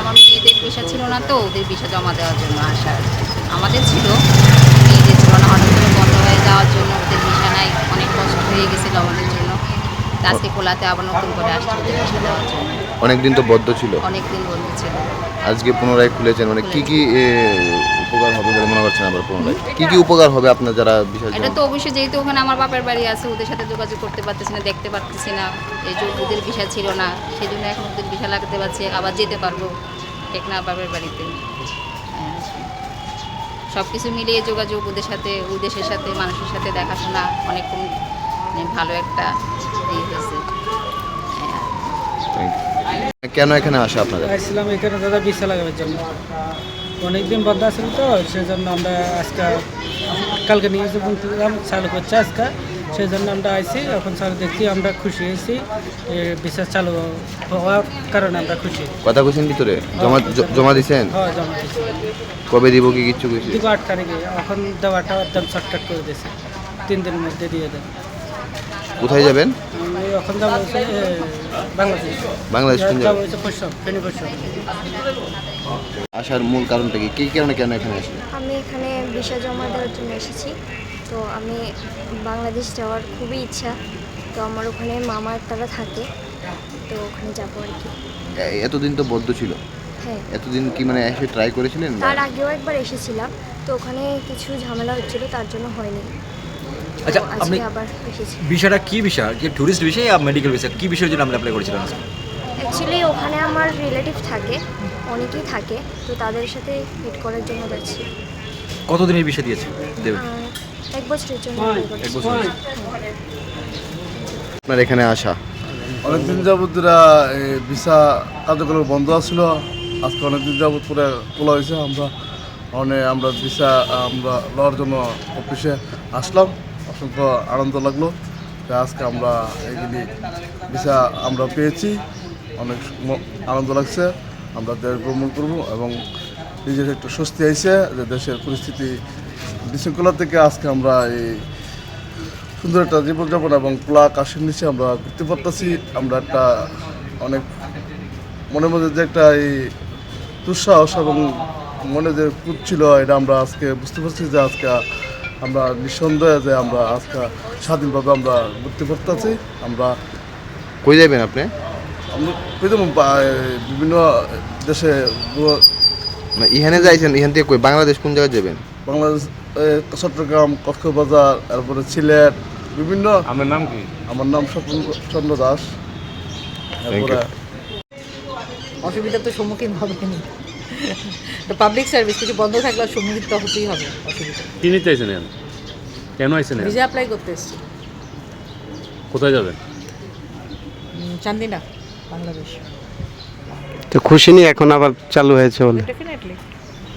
আমার মেয়েদের ভিসা ছিল না, তো ওদের ভিসা জমা দেওয়ার জন্য আসা আর কি। আমাদের ছিল, মেয়েদের ছিল না, হঠাৎ করে বন্ধ হয়ে যাওয়ার জন্য ওদের ভিসা নাই, অনেক কষ্ট হয়ে গেছিলো আমাদের জন্য। তা আজকে খোলাতে আবার নতুন করে আসছে ওদের ভিসা দেওয়ার জন্য। অনেকদিন তো বদ্ধ ছিল, অনেক দিন বন্ধ ছিল। আজকে পুনরায় খুলেছেন, মানে কি কি উপকার হবে বলে মনে করছেন? আবার পুনরায় কি কি উপকার হবে আপনার যারা বিশেষ? এটা তো অবশ্যই, যেহেতু ওখানে আমার বাপের বাড়ি আছে, ওদের সাথে যোগাযোগ করতে পারতেছি না, দেখতে পারতেছি না, এই যে ওদের ভিসা ছিল না, সেই জন্য এখন ওদের ভিসা লাগাতে পারছি, আবার যেতে পারবো টেকনা বাপের বাড়িতে। সব কিছু মিলিয়ে যোগাযোগ ওদের সাথে, ওই দেশের সাথে, মানুষের সাথে দেখাশোনা অনেক ভালো একটা হয়েছে। কেন এখানে আসা আপনাদের? আসছিলাম এখানে দাদা ভিসা লাগানোর জন্য, অনেকদিন বন্ধ আছিল তো, সেই জন্য আমরা আজকে কালকে নিউজে বলছিলাম চালু করছে আজকে, সেই জন্য আমরা আইছি। এখন চালু দেখছি, আমরা খুশি হয়েছি, ভিসা চালু হওয়ার কারণে আমরা খুশি। কথা কইছেন ভিতরে জমা দিছেন? হ্যাঁ, জমা দিয়েছি। কবে দিব কি কিচ্ছু কইছি? দিব 8 তারিখে। এখন দেওয়াটা একদম শর্টকাট করে দিয়েছে, 3 দিনের মধ্যে দিয়ে দেন। কোথায় যাবেন? আমি এখন যাবো হচ্ছে বাংলাদেশ। বাংলাদেশ কোন যাবো জায়গায়? হচ্ছে পশ্চিম, ফেনী পশ্চিম। আসার মূল কারণটা কি, কি কারণে কেন এখানে আসলেন? আমি এখানে ভিসা জমা দেওয়ার জন্য এসেছি। তো আমি বাংলাদেশ যাওয়ার খুবই ইচ্ছা, তো আমার ওখানে মামার তারা থাকে, তো ওখানে যাবো আর কি। এতদিন তো বদ্ধ ছিল, হ্যাঁ, এতদিন কি মানে এসে ট্রাই করেছিলেন? তার আগেও একবার এসেছিলাম, তো ওখানে কিছু ঝামেলা হচ্ছিল, তার জন্য হয়নি। আচ্ছা, তো আপনি আজকে আবার এসেছি। ভিসাটা কি ভিসা, কি ট্যুরিস্ট ভিসা আর মেডিকেল ভিসা, কি বিষয়ের জন্য আপনি অ্যাপ্লাই করেছিলেন? অ্যাকচুয়ালি ওখানে আমার রিলেটিভ থাকে, অনেকেই থাকে, তো তাদের সাথে মিট করার জন্য যাচ্ছি। কতদিনের ভিসা দিয়েছে দেবে? 1 বছরের জন্য apply করছি। 1 বছর। আপনার এখানে আসা অনেকদিন যাবত ভিসা কার্যক্রম বন্ধ আছিল, আজকে অনেকদিন যাবত করে খোলা হয়েছে। আমরা ভিসা আমরা লওয়ার জন্য অফিসে আসলাম, অসংখ্য আনন্দ লাগলো যে আজকে আমরা এইগুলি ভিসা আমরা পেয়েছি, অনেক আনন্দ লাগছে। আমরা দেশ ভ্রমণ করবো এবং নিজের একটু স্বস্তি আইছে যে দেশের পরিস্থিতি বিশৃঙ্খলা থেকে আজকে আমরা এই সুন্দর একটা জীবনযাপন এবং খোলা আকাশের নিচে আমরা ঘুরতে পারতেছি। আমরা একটা অনেক মনের মধ্যে যে একটা এই দুঃসাহস এবং মনে যে কুদ ছিল, এটা আমরা আজকে বুঝতে পারছি যে আজকে আমরা নিঃসন্দেহে যে আমরা আজকে স্বাধীনভাবে আমরা ঘুরতে পারতেছি। আমরা কই যাবেন আপনি? বিভিন্ন দেশে মানে ইহানে যাইছেন, ইহান থেকে কই বাংলাদেশ কোন জায়গায় যাবেন? বাংলাদেশ, চট্টগ্রাম, কক্সবাজার, তারপরে সিলেট, বিভিন্ন। আমার নাম কি? আমার নাম স্বপন চন্দ্র দাস। তারপরে অসুবিধার তো সম্মুখীন হবেনি, তো পাবলিক সার্ভিস কিছু বন্ধ থাকলে সম্মুখীন তো হতেই হবে অসুবিধা। কি নিতে আইছেন এখন? কেন আইছেন? ভিসা অ্যাপ্লাই করতে এসেছি। কোথায় যাবেন? চান্দিনা, বাংলাদেশ। তো খুশি নি এখন আবার চালু হয়েছে বলে? ডেফিনেটলি।